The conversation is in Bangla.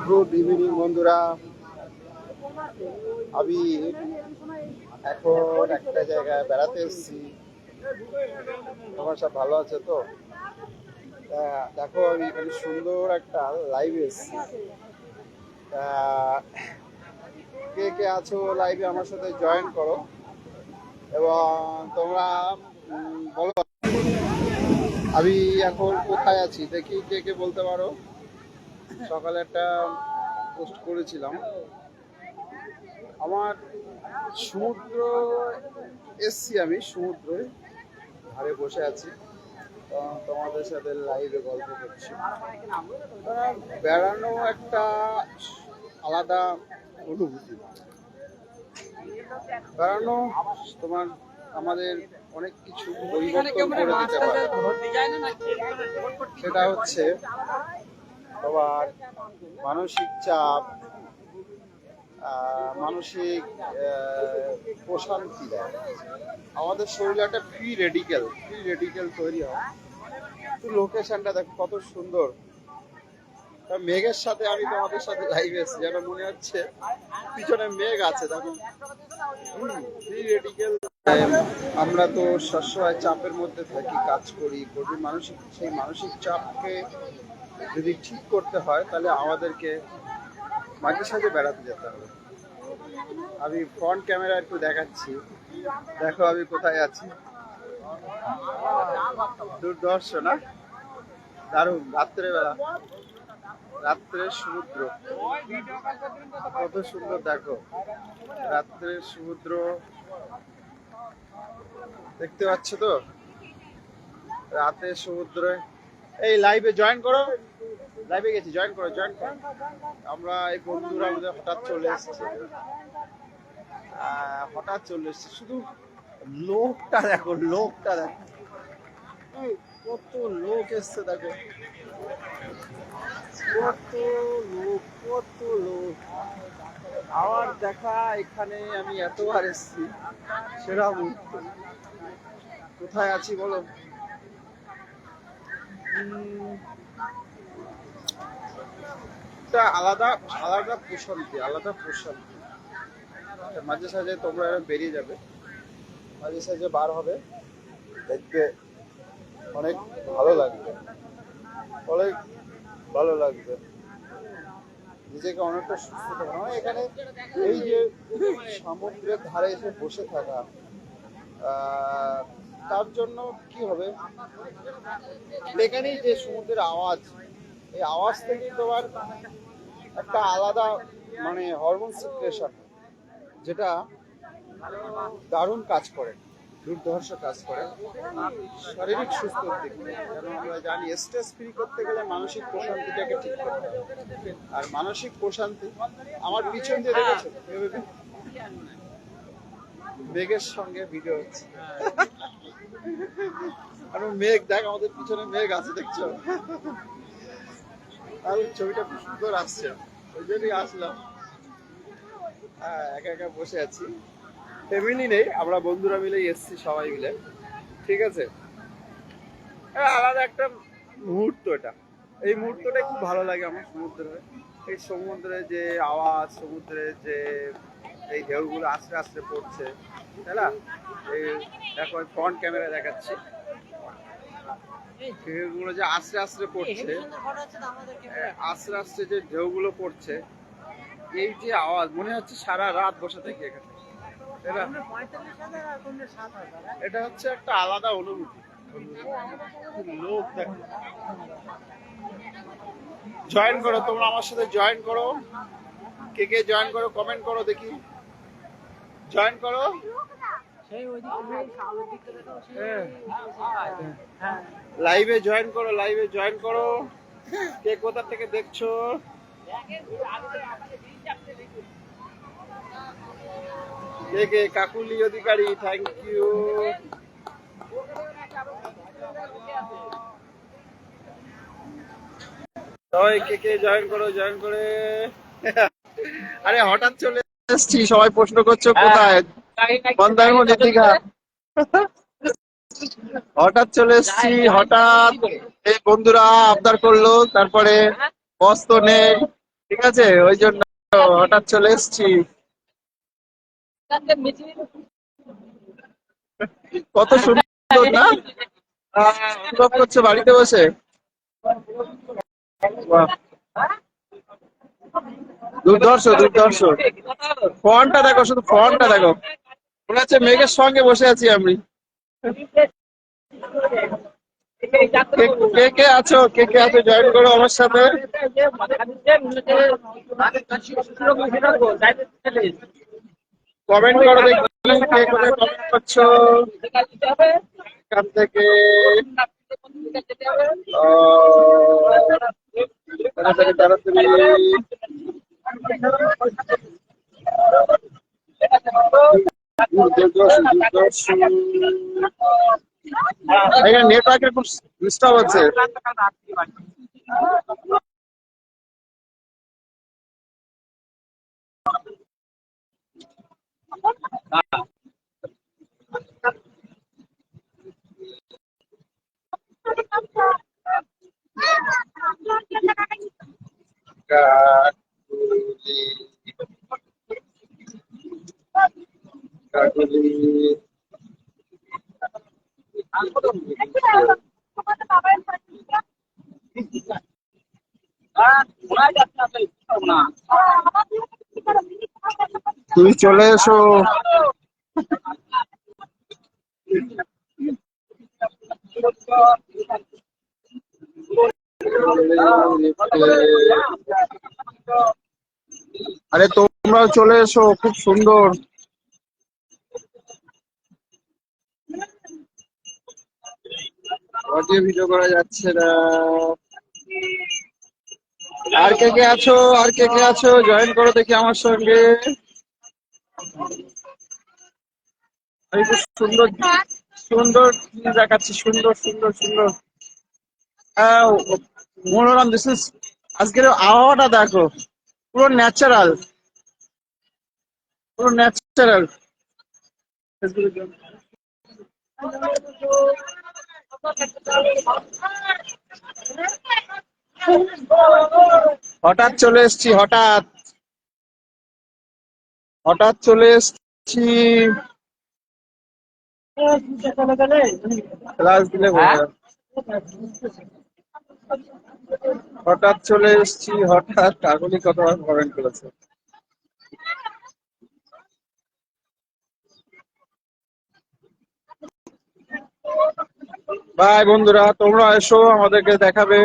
গুড ইভিনিং বন্ধুরা। আমি এখন একটা জায়গায় বেড়াতে এসেছি। তোমার সব ভালো আছে তো? দেখো আমি এখানে সুন্দর একটা লাইভে এসেছি। কে কে আছো লাইভে আমার সাথে জয়েন করো এবং তোমরা বলো আমি এখন কোথায় আছি দেখি, কে কে বলতে পারো। সকালে একটা পোস্ট করেছিলাম আমার সমুদ্র এসছি, আমি সমুদ্রে ধারে বসে আছি, তোমাদের সাথে লাইভে গল্প করছি। বেড়ানো একটা আলাদা অনুভূতি। বেড়ানো তোমার আমাদের অনেক কিছু পরিবর্তন করে দিতে পারে। সেটা হচ্ছে তোমার মানসিক চাপ, মানসিক প্রশান্তি দেয়। আমাদের শরীরে একটা ফ্রি রেডিক্যাল তৈরি হয়। লোকেশনটা দেখো কত সুন্দর। মেঘের সাথে আমি তোমাদের সাথে লাইভে এসেছি, যেন মনে হচ্ছে পিছনে মেঘ আছে। দেখো ফ্রি রেডিক্যাল। আমরা তো সবসময় চাপের মধ্যে থাকি, কাজ করি সেই মানসিক চাপকে যদি ঠিক করতে হয় তাহলে আমাদেরকে মাঝে সাঝে বেড়াতে যেতে হবে। আমি ফ্রন্ট ক্যামেরা একটু দেখাচ্ছি, দেখো আমি কোথায় আছি। দুর্ধর্ষ না? দারুণ। রাত্রের সমুদ্র কত সুন্দর। দেখো রাত্রের সমুদ্র দেখতে পাচ্ছ তো? রাতের সমুদ্রে এই লাইভে জয়েন করো, লাইভে গেছি, জয়েন করো। আমরা এই বন্ধুরা আমাদের হঠাৎ চলে এসেছি, শুধু লোকটা দেখো, কত লোক এসছে। দেখো কত লোক আমার দেখা এখানে। আমি এতবার এসেছি, সেরা মুহূর্ত। কোথায় আছি বলো? আলাদা প্রশান্তি। মাঝে সাঝে তোমরা বেরিয়ে যাবে, মাঝে সাঝে বার হবে, দেখবে অনেক ভালো লাগবে। নিজেকে অনেকটা সুস্থ থাকা এখানে। এই যে সমুদ্রের ধারে এসে বসে থাকা, তার জন্য কি হবে, এখানেই যে সমুদ্রের আওয়াজ, এই আওয়াজ থেকে তোমার একটা আলাদা মানে হরমোন সিক্রেশন, যেটা দারুণ কাজ করে, দুর্ধর্ষ কাজ করে শারীরিক সুস্থতার দিক থেকে। কারণ আমরা জানি স্ট্রেস ফ্রি করতে গেলে মানসিক প্রশান্তিটাকে ঠিক করতে হবে। আর মানসিক প্রশান্তি আমার পিছন দিয়ে দেখেছো মেঘের সঙ্গে ভিডিও হচ্ছে। আর মেঘ দেখ, আমাদের পিছনে মেঘ আছে, দেখছো? আর ছবিটা খুব সুন্দর আসছে, ওই জন্যই আসলাম। একা একা বসে আছি, ফ্যামিলি নেই, আমরা বন্ধুরা মিলেই এসছি, সবাই মিলে। ঠিক আছে, আলাদা একটা মুহূর্ত এটা। এই মুহূর্তটা খুব ভালো লাগে আমার সমুদ্রে। এই সমুদ্রে যে আওয়াজ, সমুদ্রে যে এই ঢেউগুলো আস্তে আস্তে পড়ছে, তাই না? এই দেখো ফ্রন্ট ক্যামেরা দেখাচ্ছি, ঢেউগুলো যে আস্তে আস্তে পড়ছে, আস্তে আস্তে যে ঢেউগুলো পড়ছে, এই যে আওয়াজ, মনে হচ্ছে সারা রাত বসে থাকি এখানে। এটা হচ্ছে একটা আলাদা অনুভূতি। লোক দেখো, জয়েন করো তোমরা আমার সাথে, জয়েন করো। কে কে জয়েন করো কমেন্ট করো দেখি, জয়েন করো। লাইভে জয়েন করো। কে কোথা থেকে দেখছো? কে কে? কাকুলি অধিকারী, থ্যাংক ইউ। সবাই কে কে জয়েন করে। আরে হঠাৎ চলে এসেছি, সবাই প্রশ্ন করছো কোথায়? মন্দারমণি, দীঘা। হঠাৎ চলে এসেছি, হঠাৎ এই বন্ধুরা আবদার করলো, তারপরে বস তো নেই, ঠিক আছে, ওই জন্য হঠাৎ চলে এসেছি। কত সুন্দর না? অনুভব করছো বাড়িতে বসে? বাহ, দুর্ধর্ষ দুর্ধর্ষ। ফন্টটা দেখো, শুধু ফন্টটা দেখো, মনে হচ্ছে মেঘের সঙ্গে বসে আছি আমি। কে কে আছো, কে কে আছো, জয়েন করো আমার সাথে। কমেন্ট করো দেখি, কে কোথায় কমেন্ট করছো এখান থেকে। তাড়াতাড়ি তাড়াতাড়ি। দুর্দর্শ দুর্দর্শ। এখানে নেটওয়ার্কের খুব ডিস্টার্ব হচ্ছে। কাকুলি কাকুলি। তুমি চলে এসো। আরে তোমরাও চলে এসো, খুব সুন্দর। অডিও ভিডিও করা যাচ্ছে না। আর কে কে আছো, আর কে কে আছো, জয়েন করো দেখি আমার সঙ্গে। আমি খুব সুন্দর সুন্দর জিনিস দেখাচ্ছি, সুন্দর সুন্দর সুন্দর। আহ, মনোরম, দিস ইজ, আজকের আবহাওয়াটা দেখো, পুরো ন্যাচারাল, পুরো ন্যাচারাল। হঠাৎ চলে এসেছি, হঠাৎ হঠাৎ চলে এসেছি। ক্লাস দিলে বোঝা যাবে। হঠাৎ চলে এসেছি, হঠাৎ কাকুলি কত কমেন্ট করেছে। বাই বন্ধুরা, তোমরা এসো, আমাদেরকে দেখাবে।